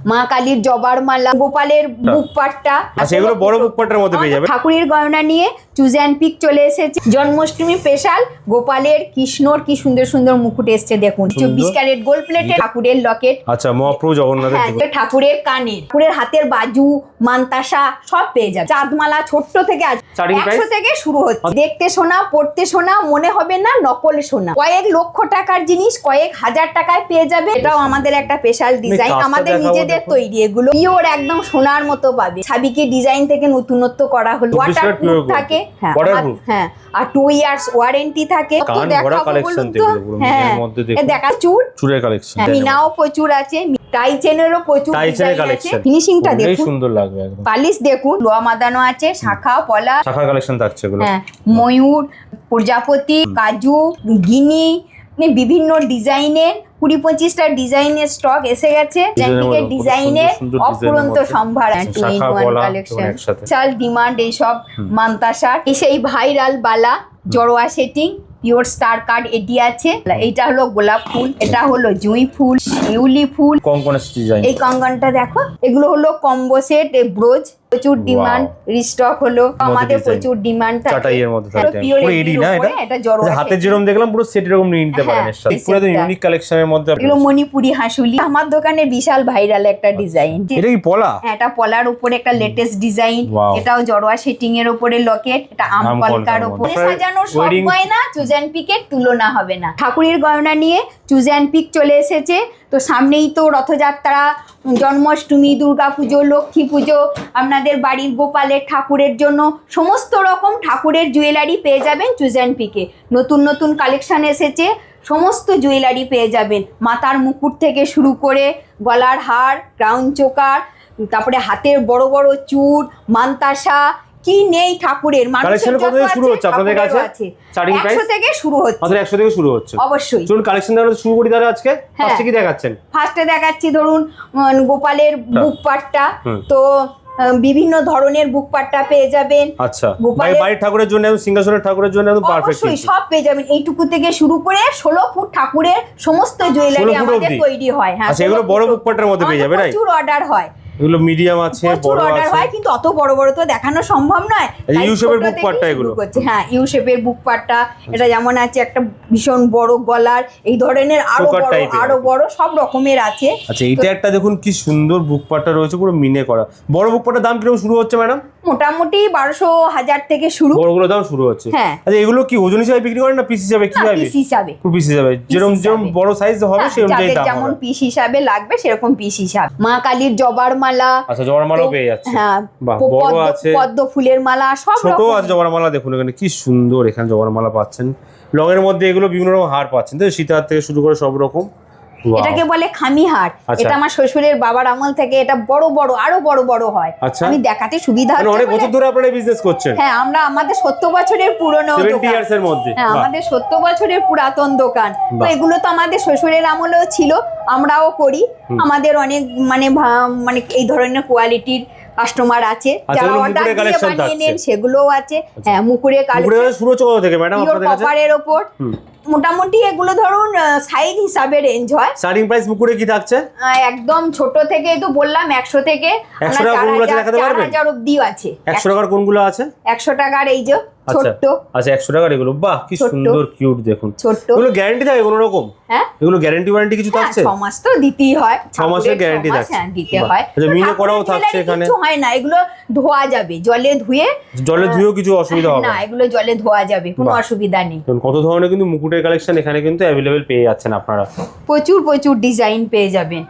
মা কালীর জবার মালা, গোপালের বুক পাট্টা, আচ্ছা এগুলো বড় বুক পাট্টার মধ্যে পেয়ে যাবে। ঠাকুরের গয়না নিয়ে চুজ অ্যান্ড পিক চলে এসেছে। জন্মাষ্টমী স্পেশাল গোপালের, কৃষ্ণর কি সুন্দর সুন্দর মুকুট এসছে দেখুন। 24 ক্যারেট গোল্ড প্লেটের ঠাকুরের লকেট। আচ্ছা মহাপ্রভু জগন্নাথের ঠাকুরের কানের, ঠাকুরের হাতের বাজু, মান্তাসা সব পেয়ে যাবে। চাঁদমালা ছোট্ট থেকে 100 থেকে শুরু হচ্ছে। দেখতে সোনা, পড়তে সোনা, মনে হবে না নকল সোনা। কয়েক লক্ষ টাকার জিনিস কয়েক হাজার টাকায় পেয়ে যাবে। এটাও আমাদের একটা স্পেশাল ডিজাইন, আমাদের নিজেদের তৈরি। এগুলো পিওর একদম সোনার মতো পাবে। ছাবিকে ডিজাইন থেকে নতুনত্ব করা হলো। ওয়াটারপ্রুফ থাকে, হ্যাঁ আর 2 ইয়ার্স ওয়ারেন্টি থাকে। তো দেখাবো বলুন তো। হ্যাঁ দেখা চুরের কালেকশন, মিনাও প্রচুর আছে, টাই চেনেরও প্রচুর ডিজাইন আছে। ফিনিশিংটা দেখুন, সুন্দর লাগবে একদম। পালিশ দেখুন, লোহা মাদানো আছে, শাখা পলা, শাখা কালেকশন থাকছে এগুলো। হ্যাঁ ময়ূর, প্রজাপতি, কাজু, গিনি, বিভিন্ন ডিজাইনের 20-25টা ডিজাইনের স্টক এসে গেছে। জ্যান্টিকের ডিজাইনের অপুরন্ত সম্ভার। 2-in-1 কালেকশন, চাল ডিমান্ড এইসব মান্তাসা। সেই ভাইরাল বালা জড়োয়া সেটিং, পিওর স্টার কার্ড এটি আছে। এইটা হলো গোলাপ ফুল, এটা হলো জুঁই ফুল, শিউলি ফুল, কঙ্কনের ডিজাইন। এই কঙ্কনটা দেখো, এগুলো হলো কম্বো সেট, ব্রোজ প্রচুর ডিমান্ড, রিস্টক হলো আমাদের প্রচুর ডিমান্ড থাকে। চাটাইয়ের মধ্যে থাকে পুরো এডি না এটা জড়োয়া। হাতে যেরকম দেখলাম পুরো সেট এরকম নিয়ে নিতে পারেন। পুরো ইউনিক কালেকশনের মধ্যে এগুলো মণিপুরি হাসুলি আমার দোকানে বিশাল ভাইরাল একটা ডিজাইন। এটা কি পলা? হ্যাঁ এটা পলার উপরে একটা লেটেস্ট ডিজাইন। এটাও জড়োয়া সেটিং এর উপরে লকেট, এটা আম কলকার উপরে সাজানোর সব গয়না চুজ অ্যান্ড পিকের তুলনা হবে না। ঠাকুরের গয়না নিয়ে চুজ অ্যান্ড পিক চলে এসেছে। তো সামনেই তো রথযাত্রা, জন্মাষ্টমী, দুর্গাপুজো, লক্ষ্মী পুজো, আপনাদের বাড়ির গোপালের ঠাকুরের জন্য সমস্ত রকম ঠাকুরের জুয়েলারি পেয়ে যাবেন চুজ অ্যান্ড পিকে। নতুন নতুন কালেকশন এসেছে, সমস্ত জুয়েলারি পেয়ে যাবেন। মাথার মুকুট থেকে শুরু করে গলার হার, ক্রাউন চোকার, তারপরে হাতের বড় বড় চূড়, মান্তাসা, কি নেই ঠাকুরের। কালেকশন কত থেকে শুরু হচ্ছে আপনাদের কাছে? স্টার্টিং প্রাইস 100 থেকে শুরু হচ্ছে। আমাদের 100 থেকে শুরু হচ্ছে অবশ্যই। চলুন কালেকশন দেখানো শুরু করি তাহলে। আজকে ফার্স্টে কি দেখাচ্ছেন? ফার্স্টে দেখাচ্ছি ধরুন গোপালের বুক পাট্টা। তো বিভিন্ন ধরনের বুক পাট্টা পেয়ে যাবেন। আচ্ছা বাড়ির ঠাকুরের জন্য, সিংহাসনের ঠাকুরের জন্য একদম পারফেক্ট। অবশ্যই সব পেয়ে যাবেন। এইটুকু থেকে শুরু করে 16 ফুট ঠাকুরের সমস্ত জুয়েলারি আমাদের তৈরি হয়। হ্যাঁ আচ্ছা এগুলো বড় বুক পাট্টার মধ্যে পেয়ে যাবে, রাইট? প্রচুর অর্ডার হয়। এগুলো মিডিয়াম আছে, বড় আছে, হয় কিন্তু অত বড় বড় তো দেখানো সম্ভব নয়। ইউ শেপের বুক পাট্টা এগুলো। হ্যাঁ ইউ শেপের বুক পাট্টা, এটা যেমন আছে একটা ভীষণ বড় গলার, এই ধরনের আরো বড় সব রকমের আছে। আচ্ছা এটা একটা দেখুন কি সুন্দর বুক পাট্টা রয়েছে, পুরো মিনে করা। বড় বুক পাট্টার দাম কিরকম শুরু হচ্ছে ম্যাডাম? মোটামুটি 1200-1000 থেকে শুরু। বড়গুলো দাম শুরু হচ্ছে। হ্যাঁ আচ্ছা এগুলো কি ওজন হিসাবে বিক্রি করেন না পিস হিসাবে? কি হবে? পিস হিসাবে। পিস হিসাবে, যেরকম বড় সাইজ হবে সেই অনুযায়ী দাম হবে। যেমন পিস হিসাবে লাগবে সেরকম পিস হিসাবে। মা কালীর জবার মালা, আচ্ছা জবার মালা পেয়ে যাচ্ছে। হ্যাঁ বড় আছে, পদ্ম ফুলের মালা, সব ছোট আছে জবার মালা। দেখুন এখানে কি সুন্দর, এখানে জবার মালা পাচ্ছেন। লঙের মধ্যে এগুলো বিভিন্ন রকম হার পাচ্ছেন, তো সীতাহার থেকে শুরু করে সব রকম। এটাকে বলে খামি হার। এটা আমার শ্বশুরের বাবার আমল থেকে এটা বড় বড় আরো বড় বড় হয়। আমি দেখাতে সুবিধা হচ্ছে। অনেক বছর ধরে আপনারা বিজনেস করছেন? হ্যাঁ আমরা আমাদের 70 বছরের পুরনো দোকান। 70 ইয়ার্স এর মধ্যে। হ্যাঁ আমাদের 70 বছরের পুরাতন দোকান। তো এগুলো তো আমাদের শ্বশুরের আমলেও ছিল, আমরাও করি। আমাদের অনেক মানে এই ধরনের কোয়ালিটির কাস্টমার আছে যারা অর্ডার দিয়ে বানিয়ে নেন, সেগুলোও আছে। হ্যাঁ মুকুরের কালেকশন শুরু হচ্ছে কত থেকে ম্যাডাম আপনাদের কাছে? কপারের উপর মোটামুটি এগুলো ধরুন সাইজ হিসাবে রেঞ্জ হয়। স্টার্টিং প্রাইস মুকুরে কি থাকছে? একদম ছোট থেকে তো বললাম 100 থেকে 100 টাকা কোনগুলো আছে দেখাতে পারবেন? 4000 অবধি আছে। 100 টাকার কোনগুলো আছে? 100 টাকার এই যে ছোট। আচ্ছা 100 টাকার এগুলো, বাহ কি সুন্দর কিউট দেখুন। এগুলো গ্যারান্টি থাকে কোনো রকম? হ্যাঁ এগুলো গ্যারান্টি ওয়ারেন্টি কিছু থাকছে? 6 মাস তো দিতেই হয়। 6 মাসের গ্যারান্টি থাকছে। হ্যাঁ দিতে হয়। আচ্ছা মিনে করাও থাকছে এখানে? কিছু হয় না, এগুলো ধোয়া যাবে, জলে ধুয়েও কিছু অসুবিধা হবে না। এগুলো জলে ধোয়া যাবে, কোনো অসুবিধা নেই। কত ধরনের কিন্তু মুকুটের কালেকশন এখানে কিন্তু অ্যাভেলেবেল পেয়ে যাচ্ছেন আপনারা। প্রচুর ডিজাইন পেয়ে যাবেন।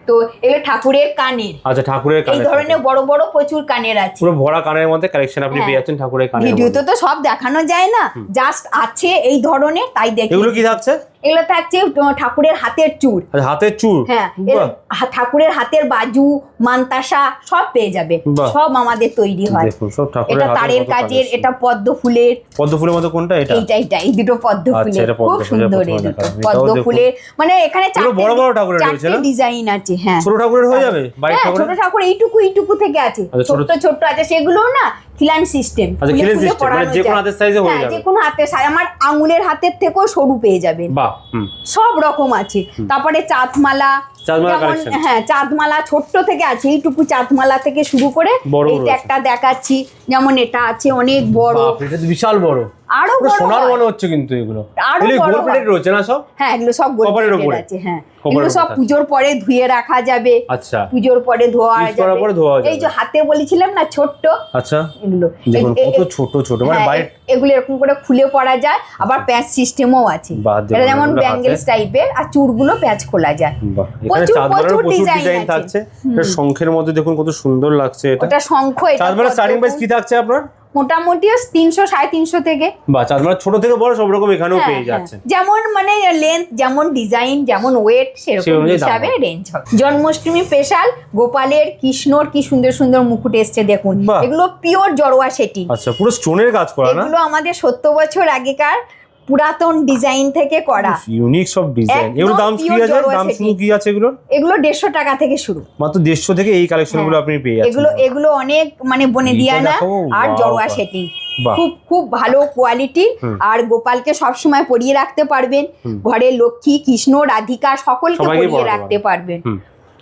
তো এগুলো ঠাকুরের কানের। আচ্ছা ঠাকুরের কানের, এই ধরনের বড় বড় প্রচুর কানের আছে। পুরো ভরা কানের মধ্যে কালেকশন আপনি পেয়ে যাচ্ছেন ঠাকুরের কানের। ভিডিওতে তো সব দেখানো যায় না, জাস্ট আছে এই ধরনের, তাই দেখি। এগুলো কি থাকছে? এগুলো থাকছে ঠাকুরের হাতের চূড়। আচ্ছা হাতের চূড়। হ্যাঁ ঠাকুরের হাতের বাজু, মান্তাসা সব পেয়ে যাবে। সব আমাদের তৈরি হয়। দেখুন সব ঠাকুরের এটা তারের কাজের, এটা পদ্ম ফুলের। পদ্ম ফুলের মধ্যে কোনটা? এটা এই দুটো পদ্ম ফুলের, খুব সুন্দর। এই দুটো পদ্ম ফুলের, মানে এখানে বড় বড় ঠাকুরের রয়েছে না? ডিজাইন আছে। হ্যাঁ ছোট ঠাকুরের হয়ে যাবে? ছোট ঠাকুর এইটুকু থেকে আছে, ছোট আছে, সেগুলো না খিলান সিস্টেম। আচ্ছা খিলান সিস্টেম মানে যে কোনো হাতের সাইজে হয়ে যাবে? যে কোনো হাতের সাইজ, আমার আঙ্গুলের হাতের থেকেও সরু পেয়ে যাবেন। বাহ সব রকম আছে। তারপরে চাঁদমালা, চাঁদমালা যেমন কালেকশন, হ্যাঁ চাঁদমালা ছোট্ট থেকে আছে, এইটুকু চাঁদমালা থেকে শুরু করে বড় এই রয়েছে। একটা দেখাচ্ছি, যেমন এটা আছে অনেক বড়, বাপ রে, এটা তো বিশাল বড়, আরো পুরো বড় সোনার হয়। মনে হচ্ছে কিন্তু এগুলো আরো এগুলো বড় গোল্ড প্লেটেড রয়েছে না সব? হ্যাঁ এগুলো সব গোল্ড কপারের প্লেটেড উপরে? আছে, হ্যাঁ কপারের এগুলো সব উপরে। পুজোর পরে ধুয়ে রাখা যাবে, আচ্ছা, পুজোর পরে ধোয়া Use করার পরে ধোয়া যাবে। এই যে যাবে। হাতে বলেছিলাম না ছোট্ট, আচ্ছা এগুলো দেখুন কত ছোট ছোট, মানে হ্যাঁ, বাইরে এগুলো এরকম করে খুলে পরা যায়, আবার প্যাচ সিস্টেমও আছে। বাহ, দেখুন এটা যেমন এগুলো ব্যাঙ্গেলস হাতে। টাইপের, আর চুড়গুলো প্যাচ খোলা যায়। বাহ, এখানে প্রচুর চাঁদমালারও প্রচুর ডিজাইন ডিজাইন আছে। থাকছে। এটা শঙ্খের মধ্যে দেখুন কত সুন্দর লাগছে এটা। ওটা শঙ্খ, এটা চাঁদমালার স্টার্টিং প্রাইস পদ্মফুল। কি থাকছে আপনার? মোটামুটি 300 350 থেকে। বা চাঁদমালা ছোট থেকে বড় সব রকম এখানেও হ্যাঁ, পেয়ে হ্যাঁ। যাচ্ছে। যেমন মানে লেন্থ, যেমন ডিজাইন, যেমন ওয়েট, সেই সেরকম অনুযায়ী দাম হিসাবে হবে। রেঞ্জ হবে। জন্মাষ্টমী স্পেশাল গোপালের, কৃষ্ণর কি সুন্দর সুন্দর মুকুট এসছে দেখুন, বাহ। এগুলো পিওর জড়োয়া সেটি। আচ্ছা, পুরো স্টোনের কাজ করা না? এগুলো আমাদের 70 বছর আগেকার পুরাতন ডিজাইন থেকে করা, ইউনিক সব ডিজাইন। একদম এগুলো দাম কি pure আছে? জড়োয়া দাম সেটি। শুরু কি আছে এগুলো? এগুলো 150 টাকা থেকে শুরু। মাত্র 150 থেকে এই কালেকশনগুলো আপনি পেয়ে যাচ্ছেন। এগুলো অনেক মানে বনে এইটা দিয়া না, দেখো, আর বাহ, জড়োয়া বাহ। সেটিং, বাহ। খুব খুব ভালো কোয়ালিটির। আর গোপালকে সবসময় পরিয়ে রাখতে পারবেন, ঘরে লক্ষ্মী, কৃষ্ণ, রাধিকা সকলকে সবাইকে পরিয়ে পরাতে রাখতে পারবেন। হুম।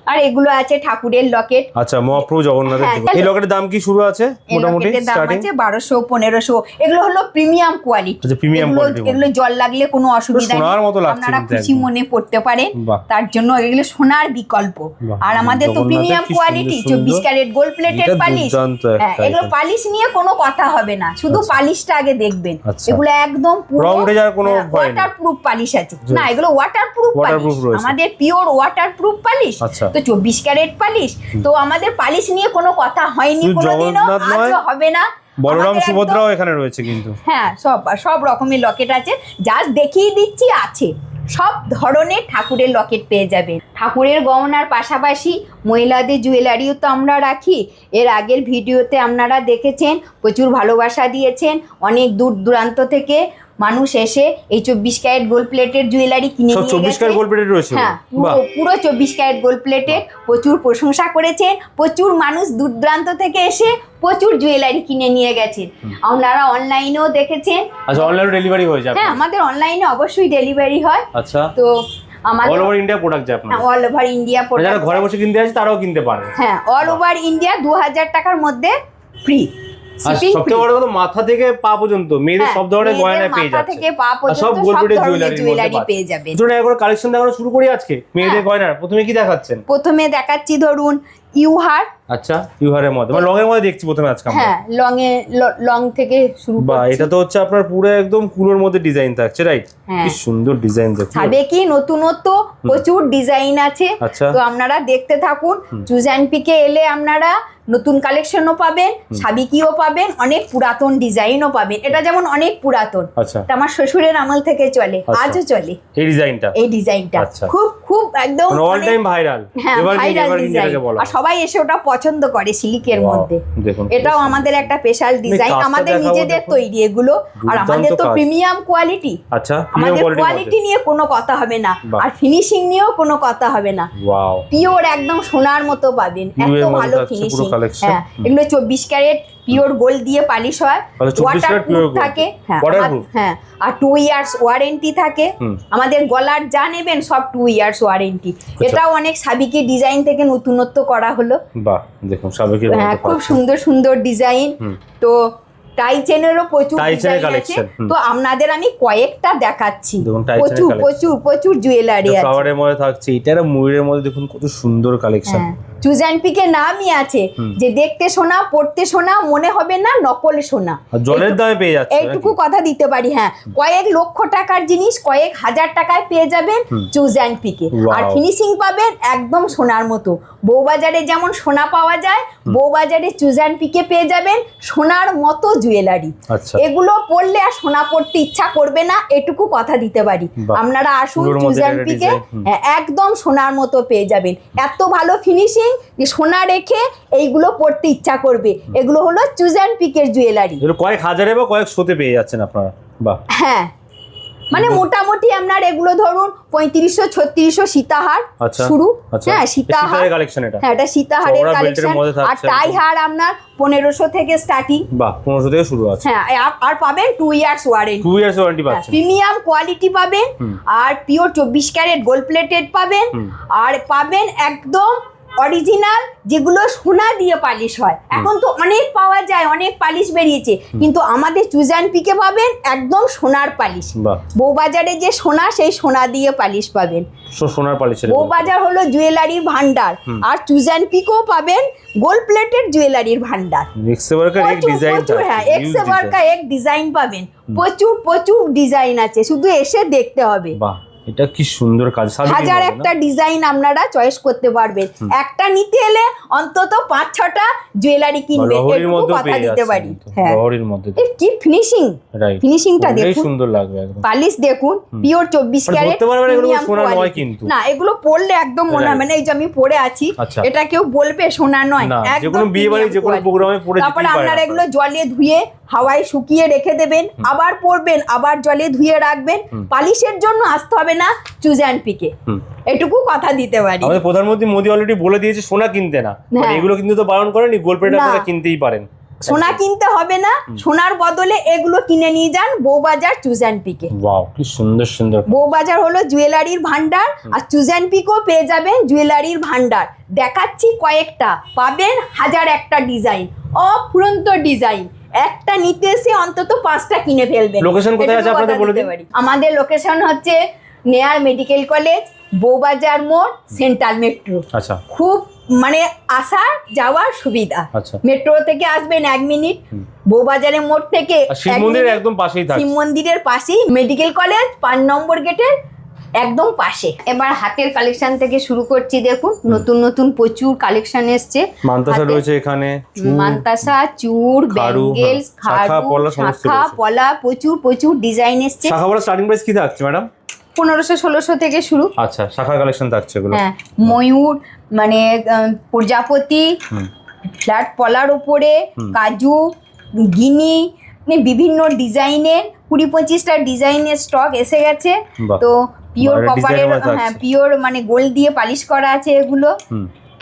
আর এগুলো আছে ঠাকুরের লকেট। আচ্ছা, মহাপ্রভু জগন্নাথের হ্যাঁ, দেখুন। এই লকেটের দাম কি শুরু আছে এই মোটামুটি লকেটের দাম স্টার্টিং? আছে 1200 1500। এগুলো হলো প্রিমিয়াম কোয়ালিটি। আচ্ছা, premium quality এগুলো জল লাগলে কোনো অসুবিধা নেই, সোনার মতো লাগছে আপনারা কিন্তু খুশি একদম। মনে পড়তে পারেন। বাহ। তার জন্য এগুলো সোনার বিকল্প। বাহ, আর আমাদের তো জগন্নাথের প্রিমিয়াম কি কোয়ালিটি, সুন্দর সুন্দর। 24 ক্যারেট গোল্ড প্লেটেড এটা পালিশ। দুর্দান্ত একটা হ্যাঁ, এগুলো item। পালিশ নিয়ে কোনো কথা হবে না, শুধু পালিশটা আগে দেখবেন। আচ্ছা। এগুলো একদম পুরো রং উঠে যাওয়ার কোনো ভয় নেই? ওয়াটারপ্রুফ পালিশ আছে। না, এগুলো ওয়াটারপ্রুফ Waterproof পালিশ, রয়েছে। আমাদের পিওর ওয়াটারপ্রুফ পালিশ। আচ্ছা। তো 24 ক্যারেট পালিশ, তো আমাদের পালিশ নিয়ে কোনো কথা হয়নি শুধু কোনোদিনও, জগন্নাথ নয়, আজও হবে না। বলরাম আমাদের সুভদ্রাও একদম- এখানে রয়েছে কিন্তু। হ্যাঁ, সব রকমের লকেট আছে, জাস্ট দেখিয়ে দিচ্ছি আছে। সব ধরনের ঠাকুরের লকেট পেয়ে যাবেন। ঠাকুরের গহনার পাশাপাশি মহিলাদের জুয়েলারিও তো আমরা রাখি। এর আগের ভিডিওতে আপনারা দেখেছেন, প্রচুর ভালোবাসা দিয়েছেন, অনেক দূর দূরান্ত থেকে মানুষ এসে এই 24 ক্যারেট গোল্ড প্লেটের জুয়েলারি কিনে সব নিয়ে 24 ক্যারেট গোল্ড প্লেটেড রয়েছে? হ্যাঁ, বাহ। পুরো 24 ক্যারেট গোল্ড প্লেটেড। প্রচুর প্রশংসা করেছেন, প্রচুর মানুষ দূর দূরান্ত থেকে এসে প্রচুর জুয়েলারি কিনে নিয়ে গেছেন। আপনারা অনলাইনেও দেখেছেন। আচ্ছা, অনলাইন ডেলিভারি হয়ে যাবে? হ্যাঁ, আমাদের অনলাইনে অবশ্যই ডেলিভারি হয়। আচ্ছা, তো আমাদের অল ওভার ইন্ডিয়া প্রোডাক্ট যায় আপনার? অল ওভার ইন্ডিয়া যারা ঘরে বসে কিনতে আছে তারাও কিনতে পারে? হ্যাঁ, অল ওভার ইন্ডিয়া 2000 টাকার মধ্যে ফ্রি আর শিপিং। সবচেয়ে বড় কথা, মাথা থেকে পা পর্যন্ত মেয়েদের সব ধরনের গয়না পেয়ে মাথা যাচ্ছে। থেকে পা আর পর্যন্ত সব সব গোল্ড প্লেটেড ধরনের জুয়েলারি পেয়ে যাবে। যাবেন। দুটো একবার কালেকশন দেখানো শুরু করি আজকে মেয়েদের গয়নার। প্রথমে কি দেখাচ্ছেন? প্রথমে দেখাচ্ছি ধরুন ইউহার। আচ্ছা, ইউহারের মধ্যে মানে লঙের মধ্যে দেখছি প্রথমে আজকে আমরা। হ্যাঁ, লং থেকে শুরু বাহ, করছি। এটা তো হচ্ছে আপনার পুরো একদম কুলোর মধ্যে ডিজাইন থাকছে, রাইট? হ্যাঁ। কি সুন্দর ডিজাইন দেখুন। সাবেকি নতুনত্ব প্রচুর ডিজাইন আছে। আচ্ছা। তো আপনারা দেখতে থাকুন। চুজ অ্যান্ড পিকে এলে আপনারা নতুন কালেকশনও পাবেন, সাবেকিও পাবেন, অনেক পুরাতন ডিজাইনও পাবেন। এটা যেমন অনেক পুরাতন, আচ্ছা, এটা আমার শ্বশুরের আমল থেকে চলে, আচ্ছা। আজও চলে এই ডিজাইনটা এই ডিজাইনটা। আচ্ছা। খুব খুব একদম মানে অল টাইম ভাইরাল, হ্যাঁ, ভাইরাল এভারগ্রিন ডিজাইন। যেটাকে বলা আর হয়। সবাই এসে ওটা পছন্দ করে সিল্কের Wow, মধ্যে। দেখুন এটাও আমাদের একটা স্পেশাল ডিজাইন, কাজটা আমাদের দেখাবো, নিজেদের দেখুন। তৈরি এগুলো। আর দুর্দান্ত আমাদের তো কাজ। প্রিমিয়াম কোয়ালিটি, আচ্ছা, আমাদের কোয়ালিটি নিয়ে কোনো কথা হবে না, বাহ। আর ফিনিশিং নিয়েও কোনো কথা হবে না। ওয়াও, পিওর একদম সোনার মতো পাবেন, Blue এত এর মধ্যে ভালো থাকছে পুরো ফিনিশিং। collection। হ্যাঁ, এগুলো 24 ক্যারেট পিওর গোল্ড দিয়ে পালিশ হয়, আচ্ছা, 24 ক্যারেট pure ওয়াটারপ্রুফ gold। থাকে। হ্যাঁ, Waterproof? হ্যাঁ, আর 2 ইয়ার্স ওয়ারেন্টি থাকে। হুম। আমাদের গলার যা নেবেন সব 2 ইয়ার্স ওয়ারেন্টি। আচ্ছা। এটাও অনেক সাবিকে ডিজাইন থেকে নতুনত্ব করা হলো। বাহ, দেখুন সাবেকের হ্যাঁ, মধ্যে খুব পাচ্ছেন। সুন্দর সুন্দর ডিজাইন। হুম। তো টাই চেনেরও প্রচুর টাই চেনের ডিজাইন আছে। collection, হুম। তো আপনাদের আমি কয়েকটা দেখাচ্ছি। দেখুন, টাই চেনের প্রচুর collection। প্রচুর প্রচুর জুয়েলারি আছে। ফ্লাওয়ারের মধ্যে থাকছে, এটা একটা ময়ূরের মধ্যে দেখুন কত সুন্দর কালেকশন। চুজ অ্যান্ড পিকে নামই আছে যে দেখতে সোনা, পড়তে সোনা, মনে হবে না নকল সোনা। আর জলের দামে পেয়ে যাচ্ছে এইটুকু কথা দিতে পারি। হ্যাঁ, কয়েক লক্ষ টাকার জিনিস কয়েক হাজার টাকায় পেয়ে যাবেন চুজ অ্যান্ড পিকে। Wow. আর ফিনিশিং পাবেন একদম সোনার মতো। বউবাজারে যেমন সোনা পাওয়া যায়, বউবাজারে চুজ অ্যান্ড পিকে পেয়ে যাবেন সোনার মতো জুয়েলারি। আচ্ছা, এগুলো পড়লে আর সোনা পড়তে ইচ্ছা করবে না, এটুকু কথা দিতে পারি। বাহ। আপনারা আসুন পুরোর চুজ মধ্যে অ্যান্ড একটা পিকে, design, একদম সোনার মতো পেয়ে যাবেন। এত ভালো ফিনিশিং যে সোনা রেখে এইগুলো পড়তে ইচ্ছা করবে। এগুলো হলো চুজ অ্যান্ড পিকের জুয়েলারি। এগুলো কয়েক হাজারে বা কয়েক শোতে পেয়ে যাচ্ছেন আপনারা। বাহ, হ্যাঁ, মানে মোটামুটি আপনার এগুলো ধরুন 3500-3600 সীতাহার আচ্ছা, শুরু। আচ্ছা। হ্যাঁ সীতাহার সীতাহারের কালেকশন এটা। হ্যাঁ এটা সীতাহারের চওড়া বেল্টের কালেকশন। মধ্যে থাকছে আর টাই হার আপনার 1500 থেকে স্টার্টিং। বাহ 1500 থেকে শুরু আছে। হ্যাঁ আর পাবেন 2 ইয়ার্স ওয়ারেন্টি। 2 ইয়ার্স ওয়ারেন্টি পাচ্ছেন। প্রিমিয়াম কোয়ালিটি পাবেন আর পিওর 24 ক্যারেট গোল্ড প্লেটেড পাবেন আর পাবেন একদম অরিজিনাল যেগুলো সোনা দিয়ে পালিশ হয়। এখন তো অনেক পাওয়া যায়, অনেক পালিশ বেরিয়েছে, কিন্তু আমাদের চুজ অ্যান্ড পিকে পাবেন একদম সোনার পালিশ। বউবাজারে যে সোনা, সেই সোনা দিয়ে পালিশ পাবেন। সোনার পালিশের বউবাজার হলো জুয়েলারির ভান্ডার, আর চুজ অ্যান্ড পিকেও পাবেন গোল্ড প্লেটেড জুয়েলারির ভান্ডার। হ্যাঁ এক্সে বারকা এক ডিজাইন পাবেন, প্রচুর প্রচুর ডিজাইন আছে, শুধু এসে দেখতে হবে। এটা কি সুন্দর কাজ, হাজার একটা ডিজাইন আপনারা চয়েস করতে পারবেন। একটা নিতে এলে অন্তত 5-6টা জুয়েলারি কিনবে, এটুকু কথা দিতে পারি। হ্যাঁ কি ফিনিশিং, ফিনিশিংটা দেখুন, সুন্দর লাগবে একদম। পালিশ দেখুন, পিওর 24 ক্যারেট প্রিমিয়াম কোয়ালিটি। না এগুলো পরলে একদম মনে হবে না এই যে আমি পরে আছি এটা কেউ বলবে সোনা নয়, একদম বিয়ে বাড়ি যে কোনো প্রোগ্রামে পরে যেতে পারেন। তারপর আপনারা এগুলো জলে ধুয়ে হাওয়ায় শুকিয়ে রেখে দেবেন, আবার পরবেন, আবার জলে ধুয়ে রাখবেন। পালিশের জন্য আসতে হবে না চুজ অ্যান্ড পিকে, এটুকু কথা দিতে পারি। আমাদের প্রধানমন্ত্রী মোদি অলরেডি বলে দিয়েছে সোনা কিনতে না, এগুলো কিন্তু তো বারণ করেনি, গোল্ড প্লেট আপনারা কিনতেই পারেন। সোনা কিনতে হবে না, সোনার বদলে এগুলো কিনে নিয়ে যান বউবাজার চুজ অ্যান্ড পিকে। ওয়াও কি সুন্দর সুন্দর। বউবাজার হলো জুয়েলারির ভান্ডার, আর চুজ অ্যান্ড পিকেও পেয়ে যাবেন জুয়েলারির ভান্ডার। দেখাচ্ছি কয়েকটা, পাবেন হাজার একটা ডিজাইন, অফুরন্ত ডিজাইন। একটা নিতে এসে অন্তত 5টা কিনে ফেলবেন। লোকেশন কোথায় আছে আপনাদের বলে দিন। আমাদের লোকেশন হচ্ছে নেয়ার মেডিকেল কলেজ, বউবাজার মোড়, সেন্ট্রাল মেট্রো। আচ্ছা খুব মানে আসা যাওয়ার সুবিধা। মেট্রো থেকে আসবেন 1 মিনিট, বউবাজারের মোড় থেকে শিব মন্দিরের একদম পাশেই থাকে, শিব মন্দিরের পাশেই মেডিকেল কলেজ 5 নম্বর গেটের একদম পাশে। এবার হাতের কালেকশন থেকে শুরু করছি। দেখুন নতুন নতুন প্রচুর কালেকশন এসছে। মানতাসা রয়েছে এখানে, মানতাসা, চূড়, ব্যাঙ্গেলস, শাখা পলা, প্রচুর প্রচুর ডিজাইন এসছে। শাখা পলা স্টার্টিং প্রাইস কি থাকছে ম্যাডাম? 1500-1600 থেকে শুরু। আচ্ছা শাখা কালেকশন থাকছে এগুলো। হ্যাঁ ময়ূর মানে প্রজাপতি, ফ্ল্যাট পলার উপরে কাজু, গিনি, বিভিন্ন ডিজাইনের 20-25টা ডিজাইনের স্টক এসে গেছে। তো পিওর কপারের, হ্যাঁ পিওর মানে গোল্ড দিয়ে পালিশ করা আছে এগুলো।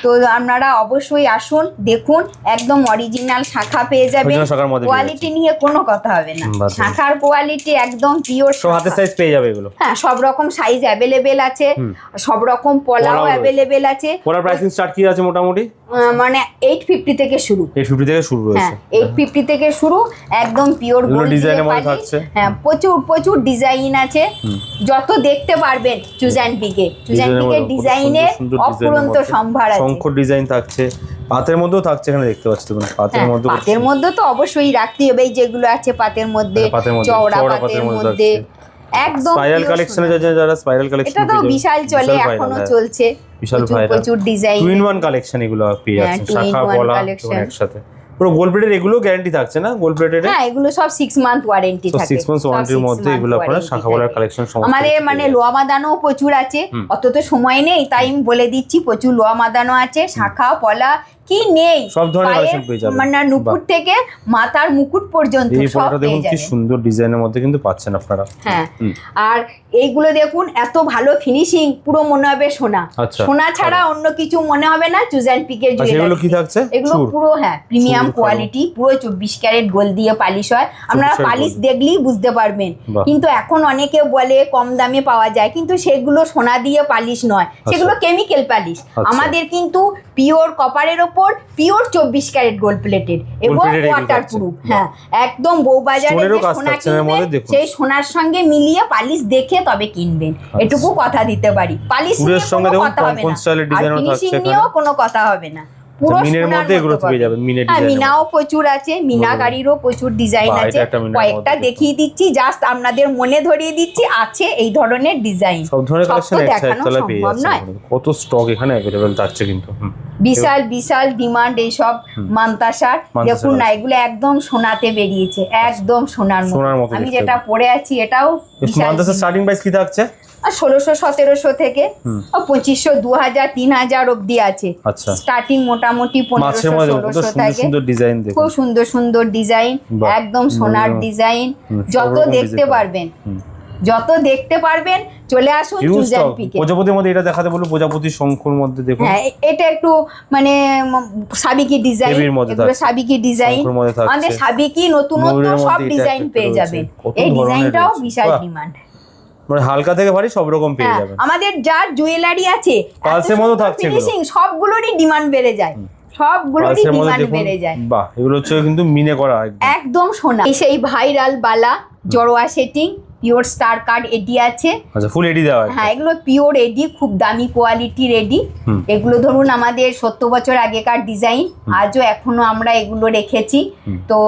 তো আপনারা অবশ্যই আসুন, দেখুন, একদম অরিজিনাল শাখা পেয়ে যাবেন। কোয়ালিটি নিয়ে কোনো কথা হবে না, শাখার কোয়ালিটি একদম পিওর। সব হাতের সাইজ পেয়ে যাবে এগুলো। হ্যাঁ সব রকম সাইজ অ্যাভেলেবেল আছে, সব রকম পলাও অ্যাভেলেবেল আছে। পলার প্রাইসিং স্টার্ট কি আছে মোটামুটি? মানে 850 থেকে শুরু। 850 থেকে শুরু রয়েছে। হ্যাঁ 850 থেকে শুরু, একদম পিওর গোল্ড ডিজাইনের মধ্যে থাকছে। হ্যাঁ প্রচুর প্রচুর ডিজাইন আছে, যত দেখতে পারবেন চুজ অ্যান্ড পিকে। চুজ অ্যান্ড পিকে ডিজাইনের অফুরন্ত সম্ভার আছে। শঙ্কর ডিজাইন থাকছে, পাতের মধ্যেও থাকছে, এখানে দেখতে পাচ্ছি দেখুন পাতের মধ্যে তো অবশ্যই রাখতে হবে, যেগুলো আছে পাতের মধ্যে, চওড়া পাতের মধ্যে একদম স্পাইরাল কালেকশনে যারা স্পাইরাল কালেকশন, এটা তো বিশাল চলে, এখনো চলছে, বিশাল ভাইরাল প্রচুর ডিজাইন। 2-in-1 কালেকশন এগুলো পেয়ে যাচ্ছেন, শাখা পলা একসাথে। পুরো গোল্ড প্লেটের এগুলো গ্যারান্টি থাকছে না? গোল্ড প্লেটের হ্যাঁ এগুলো সব 6 মান্থ ওয়ারেন্টি থাকে। 6 মান্থ ওয়ারেন্টির মধ্যে এগুলো আপনারা শাখা পলার কালেকশন সমস্ত। আমাদের মানে লোয়া মাদানো প্রচুর আছে, অত তো সময় নেই, তাই আমি বলে দিচ্ছি প্রচুর লোয়া মাদানো আছে, শাখা পলা কি নেই সব ধরনের কালেকশন পেয়ে যাবেন। মানে নুপুর থেকে মাথার মুকুট পর্যন্ত এই সব পলাটা দেখুন কি সুন্দর ডিজাইনের মধ্যে কিন্তু পাচ্ছেন আপনারা। হ্যাঁ আর এইগুলো দেখুন এত ভালো ফিনিশিং, পুরো মনে হবে সোনা। সোনা ছাড়া অন্য কিছু মনে হবে না চুজ অ্যান্ড পিকের জুয়েলারি। এগুলো কি থাকছে? এগুলো পুরো হ্যাঁ প্রিমিয়াম কোয়ালিটি, পুরো 24 ক্যারেট গোল্ড দিয়ে পালিশ হয়। আপনারা পালিশ দেখলেই বুঝতে পারবেন। কিন্তু এখন অনেকে বলে কম দামে পাওয়া যায়, কিন্তু সেগুলো সোনা দিয়ে পালিশ নয়, সেগুলো কেমিক্যাল পালিশ। আমাদের কিন্তু পিওর কপারের ওপর পিওর 24 ক্যারেট গোল্ড প্লেটেড এবং ওয়াটারপ্রুফ। হ্যাঁ একদম বউবাজারে যে সোনা কিনবেন সেই সোনার সঙ্গে মিলিয়ে পালিশ দেখে তবে কিনবেন, এটুকু কথা দিতে পারি। পালিশ নিয়ে কোনো কথা হবে না, আর ফিনিশিং নিয়েও কোনো কথা হবে না। পুরো মিনের মধ্যে এগুলো পেয়ে যাবেন। মিনাও প্রচুর আছে, মিনাকারিরও প্রচুর ডিজাইন আছে। কয়েকটা দেখিয়ে দিচ্ছি, জাস্ট আপনাদের মনে ধরিয়ে দিচ্ছি আছে এই ধরনের ডিজাইন। সব ধরনের কালেকশন একসাথে পেয়ে যাচ্ছেন। কত স্টক এখানে अवेलेबल থাকছে কিন্তু। বিশাল বিশাল ডিমান্ড এইসব মানতাসার। দেখুন না এগুলো একদম সোনাতে বেরিয়েছে, একদম সোনার মতো। আমি যেটা পরে আছি এটাও মানতাসার স্টার্টিং প্রাইস কি থাকছে? 1600-1700 থেকে 2500, 2000, 3000 অব্দি আছে। স্টার্টিং মোটামুটি 1500-1600 থেকে। খুব সুন্দর সুন্দর ডিজাইন, একদম সোনার ডিজাইন, যত দেখতে পারবেন যত দেখতে পারবেন চলে আসুন চুজ অ্যান্ড পিকে। প্রজাপতির মধ্যে এটা দেখাতে বলবো, প্রজাপতি শঙ্কুর মধ্যে দেখুন। হ্যাঁ, এটা একটু মানে সাবিকি ডিজাইন, এগুলো সাবিকি ডিজাইন, আমাদের সাবিকি নতুনত্ব সব ডিজাইন পেয়ে যাবেন। এই ডিজাইনটাও বিশাল ডিমান্ড, মানে হালকা থেকে ভারী সব রকম পেয়ে যাবেন। আমাদের যা জুয়েলারি আছে পালসের মতো থাকছে, ফিনিশিং সবগুলোরই ডিমান্ড বেড়ে যায়, সবগুলোরই ডিমান্ড বেড়ে যায়। বাহ, এগুলো হচ্ছে কিন্তু মিনে করা একদম সোনা। সেই ভাইরাল বালা জড়োয়া সেটিং পিওর স্টার কার্ড এডি আছে। আচ্ছা, ফুল এডি দেওয়া আছে। হ্যাঁ, এগুলো পিওর এডি, খুব দামি কোয়ালিটির এডি। এগুলো ধরুন আমাদের 70 বছর আগেকার ডিজাইন, আজও এখনো আমরা এগুলো রেখেছি। তো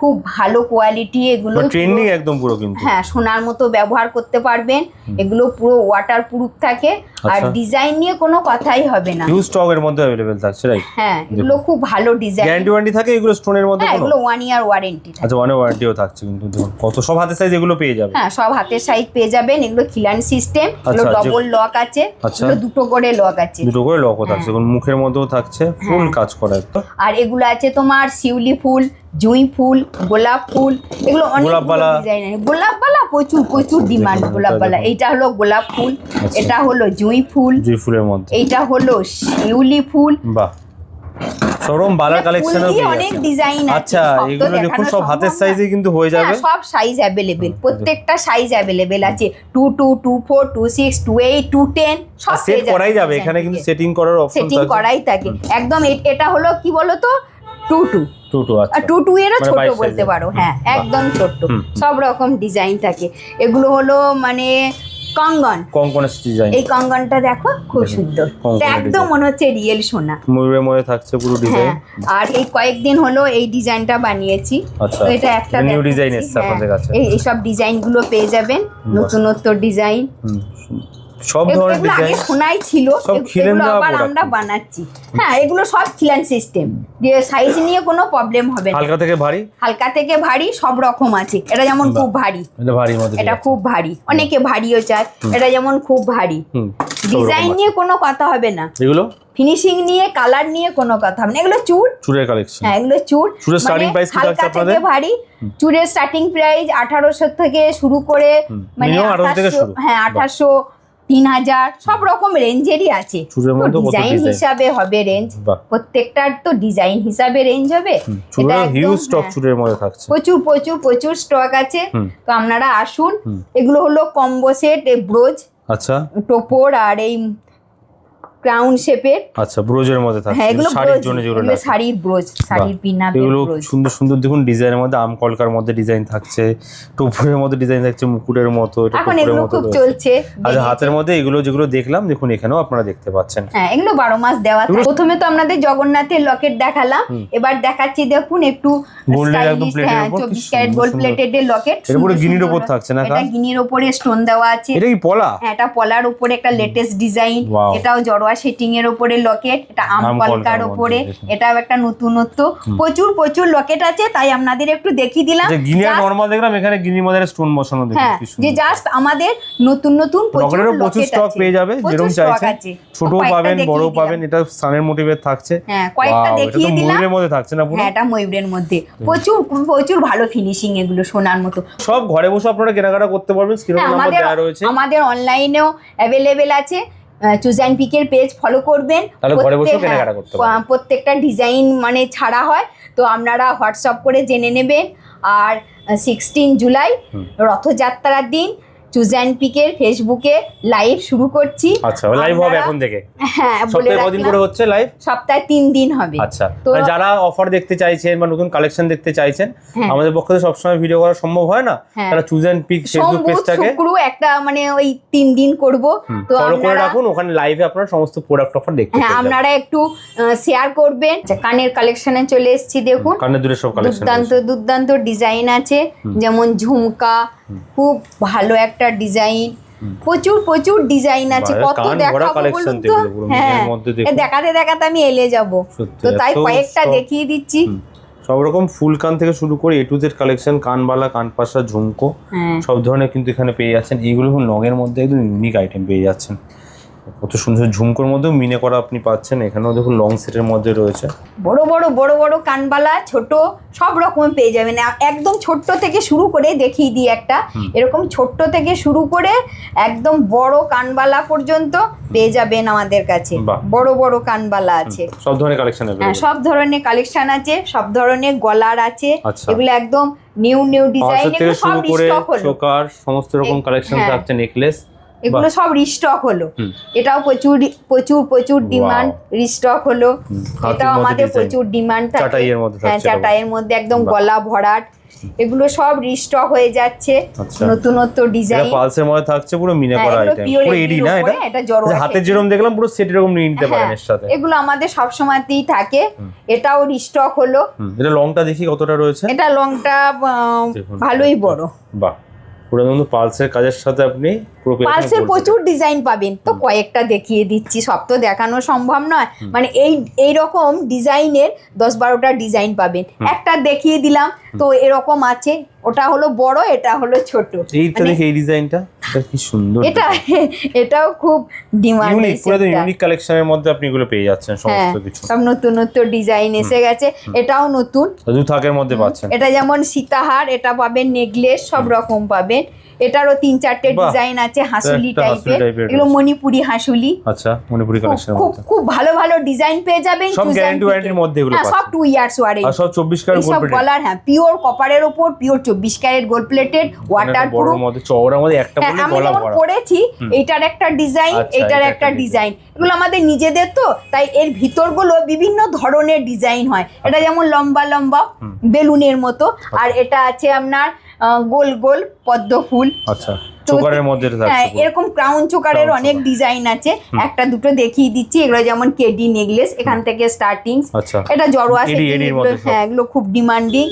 খুব ভালো কোয়ালিটি, এগুলো ট্রেন্ডিং একদম পুরো, কিন্তু হ্যাঁ সোনার মতো ব্যবহার করতে পারবেন। এগুলো পুরো ওয়াটার প্রুফ থাকে, আর ডিজাইন নিয়ে কোনো কথাই হবে না। হিউজ স্টক এর মধ্যে अवेलेबल থাকছে, রাইট? হ্যাঁ, এগুলো খুব ভালো ডিজাইন। গ্যারান্টি ওয়ারেন্টি থাকে এগুলো স্টোনের মধ্যে? হ্যাঁ, এগুলো 1 ইয়ার ওয়ারেন্টি থাকে। আচ্ছা, 1 ইয়ার ওয়ারেন্টিও থাকছে, কিন্তু দেখুন কত সব হাতের সাইজ এগুলো পেয়ে যাবেন। হ্যাঁ, সব হাতের সাইজ পেয়ে যাবেন। এগুলো খিলান সিস্টেম, এগুলো ডবল লক আছে, এগুলো দুটো করে লক আছে, দুটো করে লকও থাকছে, এবং মুখের মধ্যেও থাকছে, ফুল কাজ করা। আর এগুলো আছে তোমার শিউলি ফুল, জুঁই ফুল, গোলাপ ফুল, এগুলো অনেক ডিজাইন আছে। গোলাপ বালা প্রচুর প্রচুর ডিমান্ড। গোলাপ বালা, এইটা হলো গোলাপ ফুল, এটা হলো জুঁই ফুল, জুঁই ফুলের মধ্যে এইটা হলো শিউলি ফুল। বাহ, সরম বালা কালেকশনও পেয়ে যাবেন, অনেক ডিজাইন আছে। আচ্ছা, এগুলো দেখুন সব হাতের সাইজে কিন্তু হয়ে যাবে, সব সাইজ अवेलेबल, প্রত্যেকটা সাইজ अवेलेबल আছে। 22, 24, 26, 28, 210 সব সেট করাই যাবে। এখানে কিন্তু সেটিং করার অপশন সেটিং করাই থাকে একদম। এটা হলো কি বলো তো 22, আচ্ছা, 22 এরও ছোট বলতে পারো। হ্যাঁ, একদম ছোট, সব রকম ডিজাইন থাকে। এগুলো হলো মানে কঙ্কনের ডিজাইন। এই কঙ্কনটা দেখো খুব সুন্দর, একদম মনে হচ্ছে রিয়েল সোনা, ময়ূরের মধ্যে থাকছে পুরো ডিজাইন। আর এই কয়েকদিন হলো এই ডিজাইনটা বানিয়েছি। আচ্ছা, এটা একটা নিউ ডিজাইন এসেছে আপনাদের কাছে। এই সব ডিজাইন গুলো পেয়ে যাবেন, নতুনত্ব ডিজাইন, সব ধরনের ডিজাইন। সোনাই ছিল, এগুলো আবার আমরা বানাচ্ছি। হ্যাঁ, এগুলো সব খিলান সিস্টেম, যে সাইজ নিয়ে কোনো প্রবলেম হবে না। হালকা থেকে ভারী, হালকা থেকে ভারী সব রকম আছে। এটা যেমন খুব ভারী, এটা ভারী মধ্যে, এটা খুব ভারী, অনেকে ভারীও চায়। এটা যেমন খুব ভারী, ডিজাইন নিয়ে কোনো কথা হবে না। এগুলো ফিনিশিং নিয়ে, কালার নিয়ে কোনো কথা হবে না। এগুলো চুড়ের কালেকশন। হ্যাঁ, এগুলো চুড়ের স্টার্টিং প্রাইস কি থাকছে আপনাদের? ভারী চুড়ের স্টার্টিং প্রাইস 1800 থেকে শুরু করে, মানে 1800, 3000 সব রকম রেঞ্জেরই আছে। ডিজাইন হিসাবে হবে রেঞ্জ, প্রত্যেকটার তো ডিজাইন হিসাবে রেঞ্জ হবে। এটা হিউজ স্টক চুড়ের মধ্যে থাকছে, প্রচুর প্রচুর প্রচুর স্টক আছে। তো আপনারা আসুন। এগুলো হলো কম্বো সেট, ব্রোজ, আচ্ছা, টোপর আর এই ক্রাউন শেপের। আচ্ছা, ব্রোজের মধ্যে থাকে। হ্যাঁ, এগুলো শাড়ির জন্য, যেগুলো শাড়ির ব্রোজ, শাড়ির পিনাপের ব্রোজ। এগুলো সুন্দর সুন্দর দেখুন ডিজাইনের মধ্যে, আম কলকার মধ্যে ডিজাইন থাকছে, টোপরের মধ্যে ডিজাইন থাকছে, মুকুটের মতো, এটা টোপরের মতো খুব চলছে। আচ্ছা, হাতের মধ্যে এগুলো যেগুলো দেখলাম, দেখুন এখানেও আপনারা দেখতে পাচ্ছেন। হ্যাঁ, এগুলো 12 মাস দেওয়া থাকে। প্রথমে তো আপনাদের জগন্নাথের লকেট দেখালাম, এবার দেখাচ্ছি দেখুন একটু গোল্ডের একদম প্লেটের উপর 24 ক্যারেট গোল্ড প্লেটেড লকেট। এটা পুরো গিনির উপর থাকছে না? এটা গিনির উপরে স্টোন দেওয়া আছে। এটা কি পলা? হ্যাঁ, এটা পলার উপরে একটা লেটেস্ট ডিজাইন। এটাও জড়োয়া সেটিং এর উপরে লকেট, এটা আম কলকার উপরে, এটাও একটা নতুনত্ব। প্রচুর প্রচুর লকেট আছে, তাই আপনাদের একটু দেখিয়ে দিলাম। যে গিনি নরমাল দেখলাম, এখানে গিনির মধ্যে স্টোন বসানো দেখুন কি সুন্দর। যে জাস্ট আমাদের নতুন নতুন প্রচুর স্টক পেয়ে যাবে, যেরকম চাইছেন, ছোট পাবেন, বড় পাবেন। এটা সানের মোটিভের থাকছে। হ্যাঁ, কয়েকটা দেখিয়ে দিলাম। ময়ূরের মধ্যে থাকছে না পুরো? হ্যাঁ, এটা ময়ূরের মধ্যে। প্রচুর প্রচুর ভালো ফিনিশিং, এগুলো সোনার মতো। সব ঘরে বসে আপনারা কেনাকাটা করতে পারবেন। স্ক্রিনে নাম্বার দেওয়া রয়েছে। আমাদের অনলাইনেও अवेलेबल আছে। চুজ অ্যান্ড পিকের পেজ ফলো করবেন, তাহলে ঘরে বসে কেনাকাটা করতে পারবেন। প্রত্যেকটা ডিজাইন মানে ছাড়া হয়, তো আপনারা হোয়াটসঅ্যাপ করে জেনে নেবেন। আর 16 জুলাই রথযাত্রার দিন চুজ অ্যান্ড পিকের ফেসবুকে লাইভ শুরু করছি। আচ্ছা, লাইভ হবে এখন থেকে? হ্যাঁ, সপ্তাহে কদিন করে হচ্ছে লাইভ? সপ্তাহে 3 দিন হবে। আচ্ছা, তো যারা অফার দেখতে চাইছেন বা নতুন কালেকশন দেখতে চাইছেন, আমাদের পক্ষে তো সবসময় ভিডিও করা সম্ভব হয় না, তারা চুজ অ্যান্ড পিক ফেসবুক পেজটাকে শুক্র একটা মানে ওই 3 দিন করব, তো ফলো করে রাখুন। ওখানে লাইভে আপনারা সমস্ত প্রোডাক্ট অফার দেখতে পাবেন। হ্যাঁ, আপনারা একটু শেয়ার করবেন। কানের কালেকশনে চলে এসেছি, দেখুন কানের দুলের সব কালেকশন, দুর্দান্ত ডিজাইন আছে। যেমন ঝুমকা, খুব ভালো একটা ডিজাইন, প্রচুর প্রচুর ডিজাইন আছে। কত দেখাবো বলুন তো? হ্যাঁ, দেখাতে দেখাতে আমি এলে যাব, তো তাই কয়েকটা দেখিয়ে দিচ্ছি। সব রকম ফুল কান থেকে শুরু করে A to Z কালেকশন, কানবালা, কানপাশা, ঝুমকো, সব ধরনের কিন্তু এখানে পেয়ে যাচ্ছেন। এইগুলো নগের মধ্যে একদম ইউনিক আইটেম পেয়ে যাচ্ছেন। কত সুন্দর ঝুমকোর মধ্যেও মিনে করা আপনি পাচ্ছেন। এখানেও দেখুন লং সেটের মধ্যে রয়েছে বড় বড় কানবালা, ছোট সব রকম পেয়ে যাবেন। একদম ছোট্ট থেকে শুরু করে দেখিয়ে দিই একটা, এরকম ছোট্ট থেকে শুরু করে একদম বড় কানবালা পর্যন্ত পেয়ে যাবেন আমাদের কাছে। বড় বড় কানবালা আছে, সব ধরনের কালেকশন আছে। হ্যাঁ, সব ধরনের কালেকশন আছে, সব ধরনের গলার আছে। এগুলো একদম নিউ ডিজাইন, এগুলো সব রিস্টক হলো। চোকার সমস্ত রকম কালেকশন থাকছে, নেকলেস, এগুলো সব রিস্টক হলো। এটাও প্রচুর ডিমান্ড, রিস্টক হলো। এটাও আমাদের প্রচুর ডিমান্ড থাকে। হ্যাঁ, চাটাইয়ের মধ্যে একদম গলা ভরাট, এগুলো সব রিস্টক হয়ে যাচ্ছে। নতুনত্ব ডিজাইন পালসের মধ্যে থাকছে, পুরো মিনে করা আইটেম, পুরো এডি না এটা হাতে যেরকম দেখলাম পুরো সেট এরকম নিয়ে নিতে পারেন এর সাথে। এগুলো আমাদের সব সময়তেই থাকে। এটাও রিস্টক হলো। এটা লংটা দেখি কতটা রয়েছে। এটা লংটা ভালোই বড়। বাহ, পুরো কিন্তু পালসের কাজের সাথে আপনি পুরো পালসের প্রচুর ডিজাইন পাবেন। তো কয়েকটা দেখিয়ে দিচ্ছি, সব তো দেখানো সম্ভব নয়। মানে এই রকম ডিজাইনের 10-12টা ডিজাইন পাবেন। একটা দেখিয়ে দিলাম, তো এরকম আছে। ওটা হলো বড়, এটা হলো ছোট। এইটা দেখি, এই ডিজাইনটা কি সুন্দর। এটাও খুব ডিমান্ড, ইউনিক কালেকশনের মধ্যে আপনি এগুলো পেয়ে যাচ্ছেন সমস্ত কিছু। সব নতুনত্ব ডিজাইন এসে গেছে। এটাও নতুন, দুথাকের মধ্যে পাচ্ছেন। এটা যেমন সীতাহার, এটা পাবেন নেকলেস, সব রকম পাবেন। এটারও 3-4টে ডিজাইন আছে, হাসুলি টাইপের। এগুলো মণিপুরি হাসুলি। আচ্ছা, মণিপুরি কালেকশন। খুব ভালো ডিজাইন পেয়ে যাবেন। সব গ্যারান্টি ওয়ারেন্টির মধ্যে এগুলো পাচ্ছেন। সব 2 ইয়ার্স ওয়ারেন্টি। আর সব 24 ক্যারেট গোল্ড প্লেটেড। বলার, হ্যাঁ, পিওর কপারের উপর, pure 24 carat gold plated, waterproof. বড়র মধ্যে চওড়ার মধ্যে একটা বলে গলা ভরা। করেছি এইটার একটা ডিজাইন, এইটার একটা ডিজাইন। এগুলো আমাদের নিজেদের, তো তাই এর ভিতরগুলো বিভিন্ন ধরনের ডিজাইন হয়। এটা যেমন লম্বা বেলুনের মতো, আর এটা আছে আপনার গোল পদ্ম ফুল। আচ্ছা, চোকারের মধ্যে হ্যাঁ, এরকম ক্রাউন চোকারের অনেক ডিজাইন আছে। একটা দুটো দেখিয়ে দিচ্ছি। এগুলো যেমন কেডি নেকলেস, এখান থেকে স্টার্টিং। এটা জড়োয়া সেট, হ্যাঁ, এগুলো খুব ডিমান্ডিং।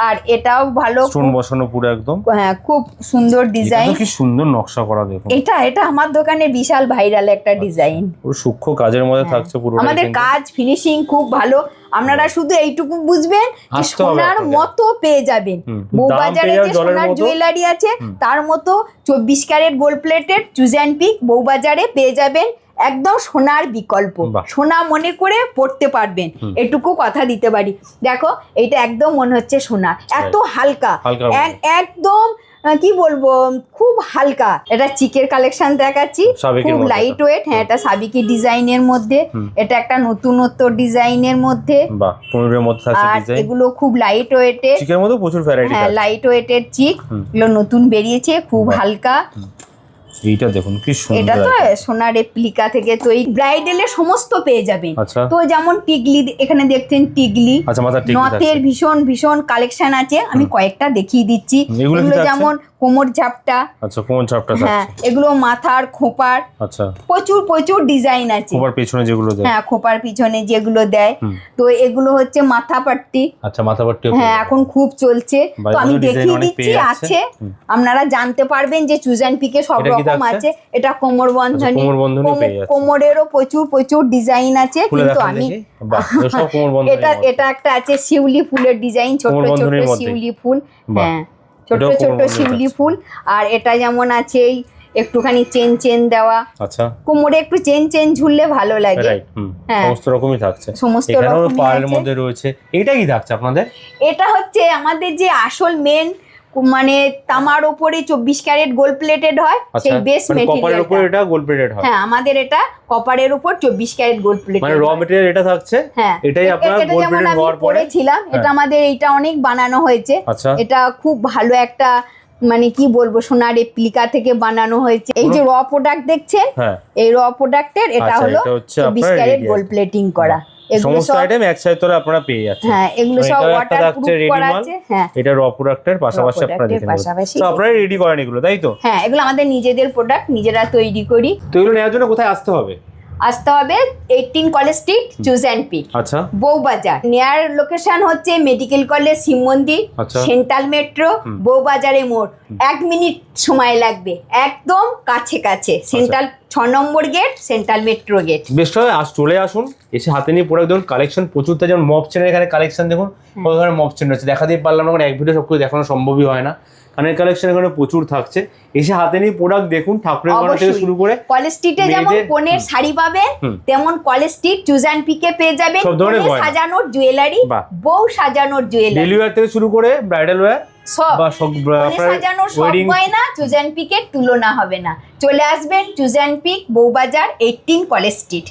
আর এটাও ভালো, স্টোন বসানো পুরো একদম। হ্যাঁ, খুব সুন্দর ডিজাইন। কি সুন্দর নকশা করা দেখুন। এটা আমার দোকানে বিশাল ভাইরাল একটা ডিজাইন। পুরো সূক্ষ্ম কাজের মধ্যে থাকছে পুরো। আমাদের কাজ ফিনিশিং খুব ভালো। আপনারা শুধু এইটুকু বুঝবেন যে সোনার মতো পেয়ে যাবেন। বউবাজারে যে সোনার জুয়েলারি আছে তার মতো 24 carat gold plated Choose and Pick বউবাজারে পেয়ে যাবেন। একদম সোনার বিকল্প, সোনা মনে করে পড়তে পারবেন, এটুকু কথা দিতে পারি। দেখো, এইটা একদম মনে হচ্ছে সোনা, এত হালকা, একদম কি বলবো, খুব হালকা। এটা চিকের কালেকশন দেখাচ্ছি, খুব লাইট ওয়েট। হ্যাঁ, এটা সাবিকি ডিজাইনের মধ্যে, এটা একটা নতুনত্ব ডিজাইনের মধ্যে। আর এগুলো খুব লাইট ওয়েটে, চিকের মধ্যে প্রচুর ভ্যারাইটি। হ্যাঁ, লাইট ওয়েটের চিক, এগুলো নতুন বেরিয়েছে, খুব হালকা। এইটা দেখুন কি সুন্দর। এটা তো সোনার রেপ্লিকা থেকে তৈরি, ব্রাইডালের সমস্ত পেয়ে যাবেন। তো যেমন টিগলি, এখানে দেখছেন টিগলি, নথের ভীষণ কালেকশন আছে। আমি কয়েকটা দেখিয়ে দিচ্ছি। এগুলো যেমন কোমর ঝাপটা। আচ্ছা, কোমর ঝাপটা। হ্যাঁ, এগুলো মাথার খোপার। আচ্ছা, প্রচুর ডিজাইন আছে। খোপার পিছনে যেগুলো দেয়। হ্যাঁ, খোপার পিছনে যেগুলো দেয়। তো এগুলো হচ্ছে মাথা পাট্টি। আচ্ছা, মাথা পাট্টি। হ্যাঁ, এখন খুব চলছে। তো আমি দেখিয়ে দিচ্ছি, আছে, আপনারা জানতে পারবেন যে চুজ অ্যান্ড পিকে সব রকম আছে। এটা কোমর বন্ধনী, কোমরেরও প্রচুর ডিজাইন আছে। কিন্তু আমি এটা একটা আছে শিউলি ফুলের ডিজাইন, ছোট শিউলি ফুল। হ্যাঁ, ছোট শিউলি ফুল। আর এটা যেমন আছে একটুখানি চেন দেওয়া। আচ্ছা, কোমরে একটু চেন ঝুললে ভালো লাগে। হ্যাঁ, সমস্ত রকমই থাকছে। এখানেও পাড়ের মধ্যে রয়েছে। এটা কি থাকছে আপনাদের? এটা হচ্ছে আমাদের যে আসল মেন, মানে তামার উপরে 24 ক্যারেট গোল্ড প্লেটেড হয়, সেই বেস মেটেরিয়াল। কপারের উপর এটা গোল্ড প্লেটেড হয়। হ্যাঁ, আমাদের এটা কপারের উপর 24 ক্যারেট গোল্ড প্লেটেড, মানে র মেটেরিয়াল এটা থাকছে। হ্যাঁ, এটাই আপনারা গোল্ড প্লেটেড হওয়ার পরে পরেছিলাম। এটা আমাদের এইটা অনেক বানানো হয়েছে। এটা খুব ভালো একটা, মানে কি বলবো, সোনার রেপ্লিকা থেকে বানানো হয়েছে। এই যে র প্রোডাক্ট দেখছেন, এই র প্রোডাক্টের এটা হলো 24 ক্যারেট গোল্ড প্লেটিং করা। সমস্ত আইটেম একসাথে তোরা আপনারা পেয়ে যাচ্ছেন। হ্যাঁ, এগুলো সব ওয়াটারপ্রুফ করা আছে। হ্যাঁ, এটা র প্রোডাক্টের পাশাপাশি আপনারা দেখেন। তো আপনারা রেডি করেন এগুলো, তাই তো? হ্যাঁ, এগুলো আমাদের নিজেদের প্রোডাক্ট, নিজেরা তৈরি করি। তো এগুলো নেওয়ার জন্য কোথায় আসতে হবে? 18 college street, choose and pick, আচ্ছা, বউবাজার। নিয়ার লোকেশন হচ্ছে medical college, Shiv Mandir, central metro, বউবাজারে মোড়। 1 মিনিট সময় লাগবে, একদম কাছে। সেন্ট্রাল 6 নম্বর গেট, সেন্ট্রাল মেট্রো গেট। বেশ, চলে আসুন, এসে হাতে নিয়ে প্রোডাক্ট দেখুন। কালেকশন প্রচুর, যেমন মপ চেনের এখানে কালেকশন দেখুন, কত ধরনের মপ চেন রয়েছে। দেখা দিয়ে পারলাম না, এক ভিডিও সবকিছু দেখানো সম্ভবই হয় না। কানের কালেকশন এখানে প্রচুর থাকছে, এসে হাতে নিয়ে প্রোডাক্ট দেখুন। ঠাকুরের গয়না থেকে শুরু করে কলেজ স্ট্রিটে যেমন কোনের শাড়ি পাবেন, তেমন কলেজ স্ট্রিট চুজ অ্যান্ড পিকে পেয়ে যাবেন কোনে সাজানোর জুয়েলারি, বউ সাজানোর জুয়েলারি, ডেইলি ওয়্যার থেকে শুরু করে ব্রাইডাল ওয়্যার সব আপনার সাজানোর সব গয়না চুজ অ্যান্ড পিকের তুলনা হবে না। চলে আসবেন choose and pick, Bowbazar 18 college street.